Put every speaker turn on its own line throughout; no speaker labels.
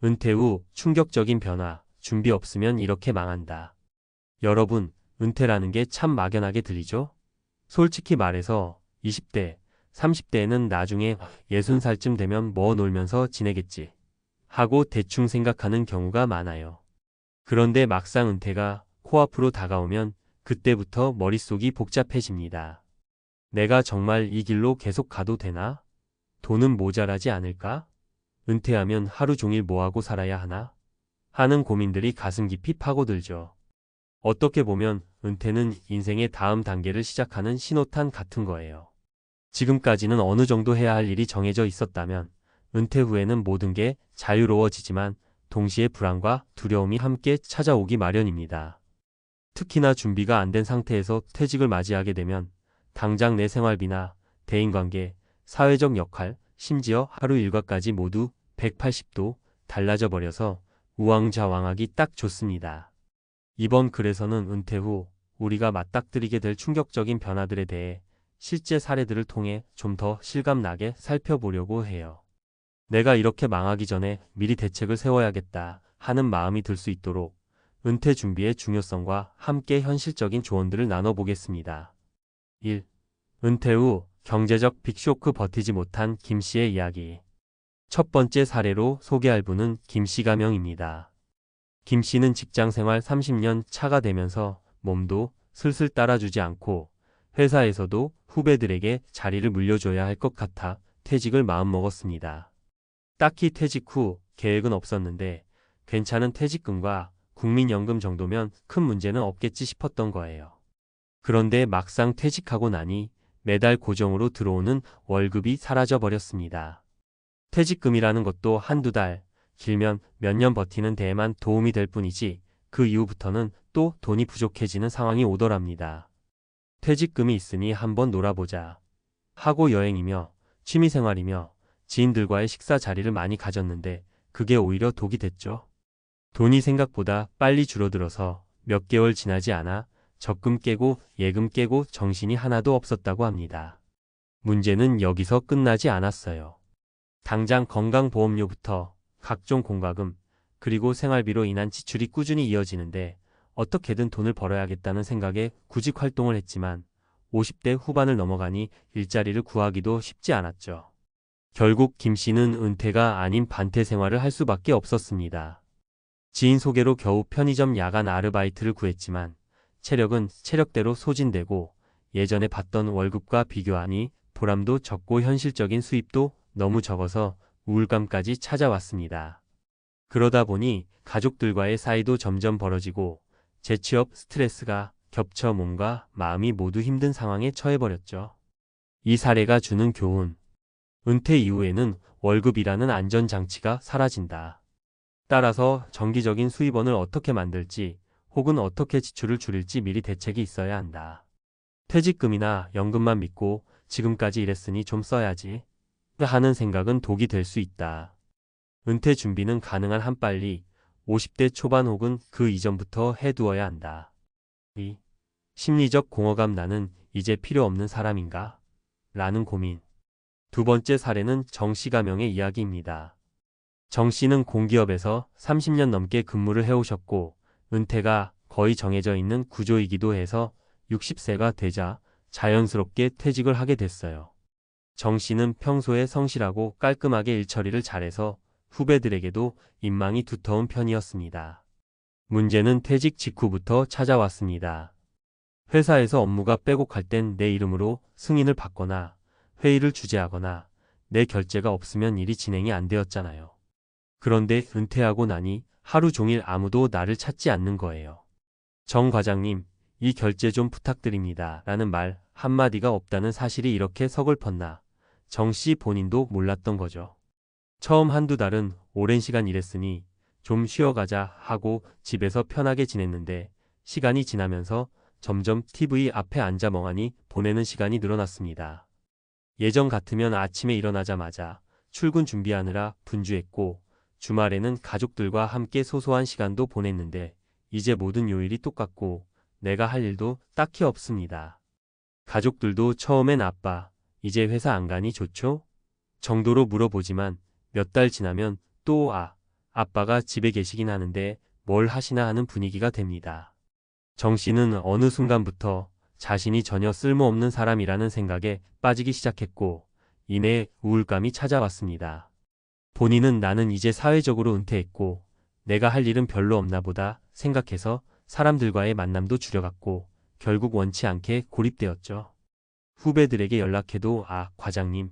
은퇴 후 충격적인 변화, 준비 없으면 이렇게 망한다. 여러분, 은퇴라는 게 참 막연하게 들리죠? 솔직히 말해서 20대, 30대에는 나중에 60살쯤 되면 뭐 놀면서 지내겠지 하고 대충 생각하는 경우가 많아요. 그런데 막상 은퇴가 코앞으로 다가오면 그때부터 머릿속이 복잡해집니다. 내가 정말 이 길로 계속 가도 되나? 돈은 모자라지 않을까? 은퇴하면 하루 종일 뭐하고 살아야 하나? 하는 고민들이 가슴 깊이 파고들죠. 어떻게 보면 은퇴는 인생의 다음 단계를 시작하는 신호탄 같은 거예요. 지금까지는 어느 정도 해야 할 일이 정해져 있었다면 은퇴 후에는 모든 게 자유로워지지만 동시에 불안과 두려움이 함께 찾아오기 마련입니다. 특히나 준비가 안 된 상태에서 퇴직을 맞이하게 되면 당장 내 생활비나 대인관계, 사회적 역할, 심지어 하루 일과까지 모두 180도 달라져 버려서 우왕좌왕하기 딱 좋습니다. 이번 글에서는 은퇴 후 우리가 맞닥뜨리게 될 충격적인 변화들에 대해 실제 사례들을 통해 좀 더 실감나게 살펴보려고 해요. 내가 이렇게 망하기 전에 미리 대책을 세워야겠다 하는 마음이 들 수 있도록 은퇴 준비의 중요성과 함께 현실적인 조언들을 나눠보겠습니다. 1. 은퇴 후 경제적 빅쇼크 버티지 못한 김 씨의 이야기. 첫 번째 사례로 소개할 분은 김씨 가명입니다. 김 씨는 직장 생활 30년 차가 되면서 몸도 슬슬 따라주지 않고 회사에서도 후배들에게 자리를 물려줘야 할 것 같아 퇴직을 마음먹었습니다. 딱히 퇴직 후 계획은 없었는데 괜찮은 퇴직금과 국민연금 정도면 큰 문제는 없겠지 싶었던 거예요. 그런데 막상 퇴직하고 나니 매달 고정으로 들어오는 월급이 사라져 버렸습니다. 퇴직금이라는 것도 한두 달, 길면 몇 년 버티는 데에만 도움이 될 뿐이지 그 이후부터는 또 돈이 부족해지는 상황이 오더랍니다. 퇴직금이 있으니 한번 놀아보자 하고 여행이며 취미생활이며 지인들과의 식사 자리를 많이 가졌는데 그게 오히려 독이 됐죠. 돈이 생각보다 빨리 줄어들어서 몇 개월 지나지 않아 적금 깨고 예금 깨고 정신이 하나도 없었다고 합니다. 문제는 여기서 끝나지 않았어요. 당장 건강보험료부터 각종 공과금, 그리고 생활비로 인한 지출이 꾸준히 이어지는데 어떻게든 돈을 벌어야겠다는 생각에 구직 활동을 했지만 50대 후반을 넘어가니 일자리를 구하기도 쉽지 않았죠. 결국 김 씨는 은퇴가 아닌 반퇴 생활을 할 수밖에 없었습니다. 지인 소개로 겨우 편의점 야간 아르바이트를 구했지만 체력은 체력대로 소진되고 예전에 받던 월급과 비교하니 보람도 적고 현실적인 수입도 너무 적어서 우울감까지 찾아왔습니다. 그러다 보니 가족들과의 사이도 점점 벌어지고 재취업 스트레스가 겹쳐 몸과 마음이 모두 힘든 상황에 처해버렸죠. 이 사례가 주는 교훈. 은퇴 이후에는 월급이라는 안전장치가 사라진다. 따라서 정기적인 수입원을 어떻게 만들지 혹은 어떻게 지출을 줄일지 미리 대책이 있어야 한다. 퇴직금이나 연금만 믿고 지금까지 일했으니 좀 써야지 하는 생각은 독이 될 수 있다. 은퇴 준비는 가능한 한 빨리 50대 초반 혹은 그 이전부터 해두어야 한다. 2. 심리적 공허감. 나는 이제 필요 없는 사람인가? 라는 고민. 두 번째 사례는 정 씨 가명의 이야기입니다. 정 씨는 공기업에서 30년 넘게 근무를 해오셨고 은퇴가 거의 정해져 있는 구조이기도 해서 60세가 되자 자연스럽게 퇴직을 하게 됐어요. 정 씨는 평소에 성실하고 깔끔하게 일처리를 잘해서 후배들에게도 인망이 두터운 편이었습니다. 문제는 퇴직 직후부터 찾아왔습니다. 회사에서 업무가 빼곡할 땐 내 이름으로 승인을 받거나 회의를 주재하거나 내 결재가 없으면 일이 진행이 안 되었잖아요. 그런데 은퇴하고 나니 하루 종일 아무도 나를 찾지 않는 거예요. 정 과장님, 이 결제 좀 부탁드립니다. 라는 말 한마디가 없다는 사실이 이렇게 서글펐나 정 씨 본인도 몰랐던 거죠. 처음 한두 달은 오랜 시간 일했으니 좀 쉬어가자 하고 집에서 편하게 지냈는데 시간이 지나면서 점점 TV 앞에 앉아 멍하니 보내는 시간이 늘어났습니다. 예전 같으면 아침에 일어나자마자 출근 준비하느라 분주했고 주말에는 가족들과 함께 소소한 시간도 보냈는데 이제 모든 요일이 똑같고 내가 할 일도 딱히 없습니다. 가족들도 처음엔 아빠, 이제 회사 안 가니 좋죠? 정도로 물어보지만 몇 달 지나면 또 아빠가 집에 계시긴 하는데 뭘 하시나 하는 분위기가 됩니다. 정 씨는 어느 순간부터 자신이 전혀 쓸모없는 사람이라는 생각에 빠지기 시작했고 이내 우울감이 찾아왔습니다. 본인은 나는 이제 사회적으로 은퇴했고 내가 할 일은 별로 없나 보다 생각해서 사람들과의 만남도 줄여갔고 결국 원치 않게 고립되었죠. 후배들에게 연락해도 과장님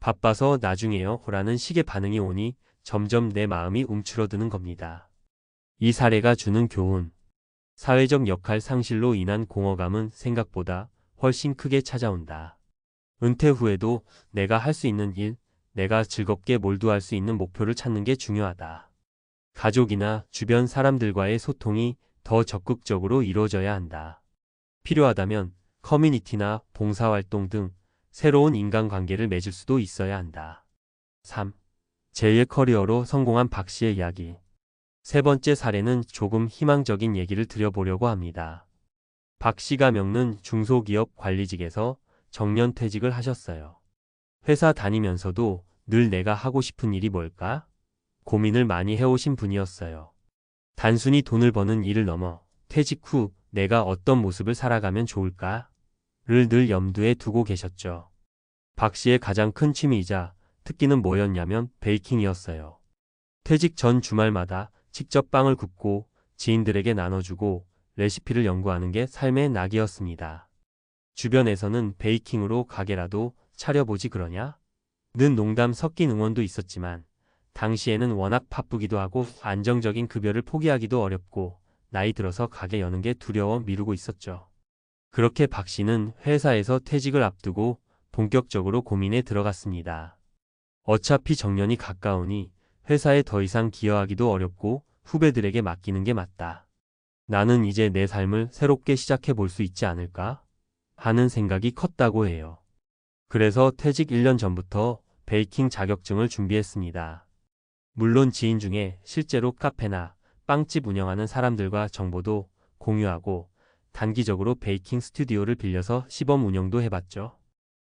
바빠서 나중에요 라는 식의 반응이 오니 점점 내 마음이 움츠러드는 겁니다. 이 사례가 주는 교훈. 사회적 역할 상실로 인한 공허감은 생각보다 훨씬 크게 찾아온다. 은퇴 후에도 내가 할 수 있는 일, 내가 즐겁게 몰두할 수 있는 목표를 찾는 게 중요하다. 가족이나 주변 사람들과의 소통이 더 적극적으로 이루어져야 한다. 필요하다면 커뮤니티나 봉사활동 등 새로운 인간관계를 맺을 수도 있어야 한다. 3. 제2의 커리어로 성공한 박 씨의 이야기. 세 번째 사례는 조금 희망적인 얘기를 드려보려고 합니다. 박 씨가 겪는 중소기업 관리직에서 정년퇴직을 하셨어요. 회사 다니면서도 늘 내가 하고 싶은 일이 뭘까? 고민을 많이 해오신 분이었어요. 단순히 돈을 버는 일을 넘어 퇴직 후 내가 어떤 모습을 살아가면 좋을까를 늘 염두에 두고 계셨죠. 박 씨의 가장 큰 취미이자 특기는 뭐였냐면 베이킹이었어요. 퇴직 전 주말마다 직접 빵을 굽고 지인들에게 나눠주고 레시피를 연구하는 게 삶의 낙이었습니다. 주변에서는 베이킹으로 가게라도 차려보지 그러냐? 는 농담 섞인 응원도 있었지만 당시에는 워낙 바쁘기도 하고 안정적인 급여를 포기하기도 어렵고 나이 들어서 가게 여는 게 두려워 미루고 있었죠. 그렇게 박 씨는 회사에서 퇴직을 앞두고 본격적으로 고민에 들어갔습니다. 어차피 정년이 가까우니 회사에 더 이상 기여하기도 어렵고 후배들에게 맡기는 게 맞다. 나는 이제 내 삶을 새롭게 시작해 볼 수 있지 않을까? 하는 생각이 컸다고 해요. 그래서 퇴직 1년 전부터 베이킹 자격증을 준비했습니다. 물론 지인 중에 실제로 카페나 빵집 운영하는 사람들과 정보도 공유하고 단기적으로 베이킹 스튜디오를 빌려서 시범 운영도 해봤죠.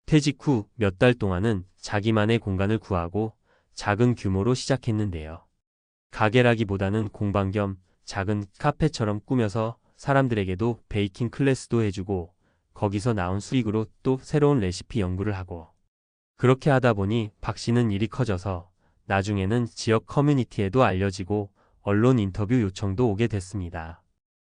퇴직 후 몇 달 동안은 자기만의 공간을 구하고 작은 규모로 시작했는데요. 가게라기보다는 공방 겸 작은 카페처럼 꾸며서 사람들에게도 베이킹 클래스도 해주고 거기서 나온 수익으로 또 새로운 레시피 연구를 하고 그렇게 하다 보니 박 씨는 일이 커져서 나중에는 지역 커뮤니티에도 알려지고 언론 인터뷰 요청도 오게 됐습니다.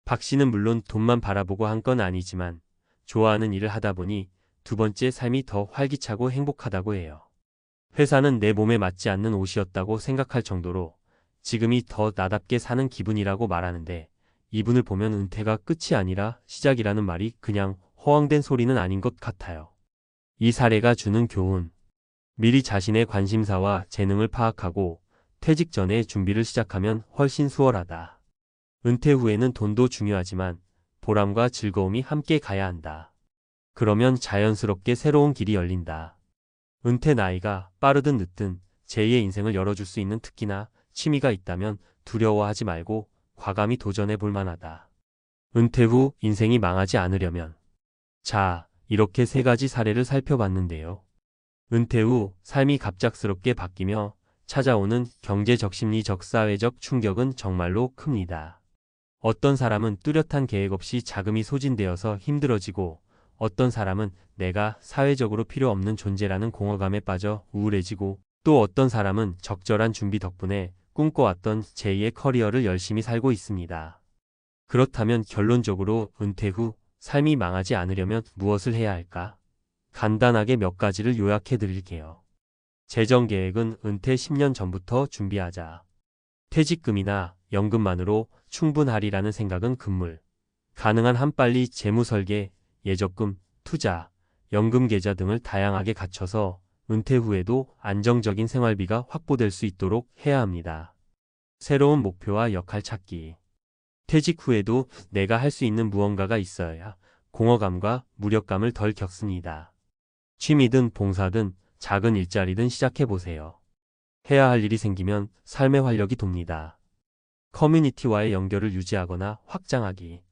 박 씨는 물론 돈만 바라보고 한 건 아니지만 좋아하는 일을 하다 보니 두 번째 삶이 더 활기차고 행복하다고 해요. 회사는 내 몸에 맞지 않는 옷이었다고 생각할 정도로 지금이 더 나답게 사는 기분이라고 말하는데 이분을 보면 은퇴가 끝이 아니라 시작이라는 말이 그냥 허황된 소리는 아닌 것 같아요. 이 사례가 주는 교훈. 미리 자신의 관심사와 재능을 파악하고 퇴직 전에 준비를 시작하면 훨씬 수월하다. 은퇴 후에는 돈도 중요하지만 보람과 즐거움이 함께 가야 한다. 그러면 자연스럽게 새로운 길이 열린다. 은퇴 나이가 빠르든 늦든 제2의 인생을 열어줄 수 있는 특기나 취미가 있다면 두려워하지 말고 과감히 도전해 볼 만하다. 은퇴 후 인생이 망하지 않으려면. 자, 이렇게 세 가지 사례를 살펴봤는데요. 은퇴 후 삶이 갑작스럽게 바뀌며 찾아오는 경제적 심리적 사회적 충격은 정말로 큽니다. 어떤 사람은 뚜렷한 계획 없이 자금이 소진되어서 힘들어지고 어떤 사람은 내가 사회적으로 필요 없는 존재라는 공허감에 빠져 우울해지고 또 어떤 사람은 적절한 준비 덕분에 꿈꿔왔던 제2의 커리어를 열심히 살고 있습니다. 그렇다면 결론적으로 은퇴 후 삶이 망하지 않으려면 무엇을 해야 할까? 간단하게 몇 가지를 요약해 드릴게요. 재정 계획은 은퇴 10년 전부터 준비하자. 퇴직금이나 연금만으로 충분하리라는 생각은 금물. 가능한 한 빨리 재무 설계, 예적금, 투자, 연금 계좌 등을 다양하게 갖춰서 은퇴 후에도 안정적인 생활비가 확보될 수 있도록 해야 합니다. 새로운 목표와 역할 찾기. 퇴직 후에도 내가 할 수 있는 무언가가 있어야 공허감과 무력감을 덜 겪습니다. 취미든 봉사든 작은 일자리든 시작해보세요. 해야 할 일이 생기면 삶의 활력이 돕니다. 커뮤니티와의 연결을 유지하거나 확장하기.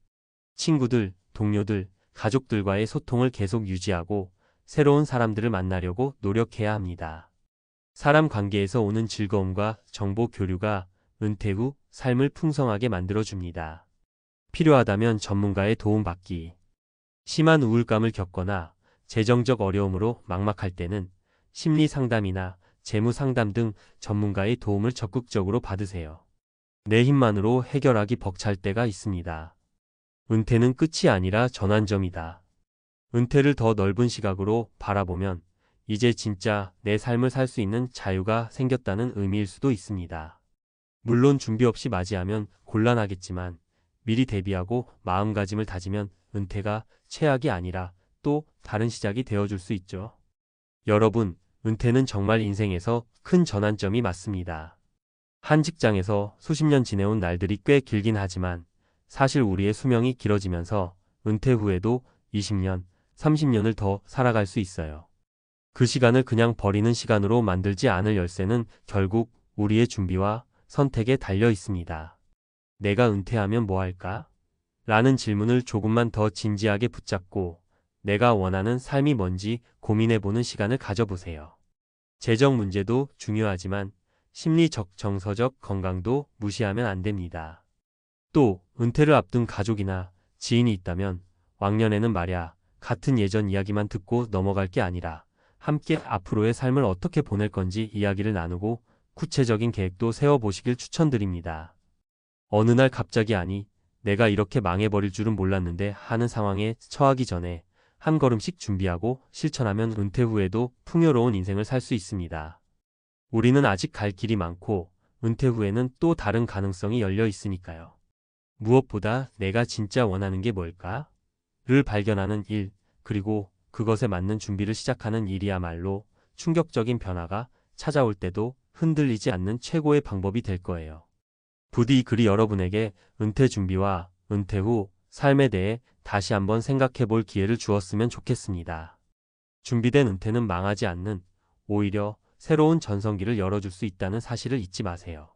친구들, 동료들, 가족들과의 소통을 계속 유지하고 새로운 사람들을 만나려고 노력해야 합니다. 사람 관계에서 오는 즐거움과 정보 교류가 은퇴 후 삶을 풍성하게 만들어줍니다. 필요하다면 전문가의 도움받기. 심한 우울감을 겪거나 재정적 어려움으로 막막할 때는 심리 상담이나 재무 상담 등 전문가의 도움을 적극적으로 받으세요. 내 힘만으로 해결하기 벅찰 때가 있습니다. 은퇴는 끝이 아니라 전환점이다. 은퇴를 더 넓은 시각으로 바라보면 이제 진짜 내 삶을 살 수 있는 자유가 생겼다는 의미일 수도 있습니다. 물론 준비 없이 맞이하면 곤란하겠지만 미리 대비하고 마음가짐을 다지면 은퇴가 최악이 아니라 또 다른 시작이 되어줄 수 있죠. 여러분, 은퇴는 정말 인생에서 큰 전환점이 맞습니다. 한 직장에서 수십 년 지내온 날들이 꽤 길긴 하지만 사실 우리의 수명이 길어지면서 은퇴 후에도 20년, 30년을 더 살아갈 수 있어요. 그 시간을 그냥 버리는 시간으로 만들지 않을 열쇠는 결국 우리의 준비와 선택에 달려 있습니다. 내가 은퇴하면 뭐 할까? 라는 질문을 조금만 더 진지하게 붙잡고 내가 원하는 삶이 뭔지 고민해보는 시간을 가져보세요. 재정 문제도 중요하지만 심리적, 정서적 건강도 무시하면 안 됩니다. 또 은퇴를 앞둔 가족이나 지인이 있다면 왕년에는 말야 같은 예전 이야기만 듣고 넘어갈 게 아니라 함께 앞으로의 삶을 어떻게 보낼 건지 이야기를 나누고 구체적인 계획도 세워보시길 추천드립니다. 어느 날 갑자기 아니, 내가 이렇게 망해버릴 줄은 몰랐는데 하는 상황에 처하기 전에 한 걸음씩 준비하고 실천하면 은퇴 후에도 풍요로운 인생을 살 수 있습니다. 우리는 아직 갈 길이 많고 은퇴 후에는 또 다른 가능성이 열려 있으니까요. 무엇보다 내가 진짜 원하는 게 뭘까? 를 발견하는 일, 그리고 그것에 맞는 준비를 시작하는 일이야말로 충격적인 변화가 찾아올 때도 흔들리지 않는 최고의 방법이 될 거예요. 부디 이 글이 여러분에게 은퇴 준비와 은퇴 후 삶에 대해 다시 한번 생각해 볼 기회를 주었으면 좋겠습니다. 준비된 은퇴는 망하지 않는, 오히려 새로운 전성기를 열어줄 수 있다는 사실을 잊지 마세요.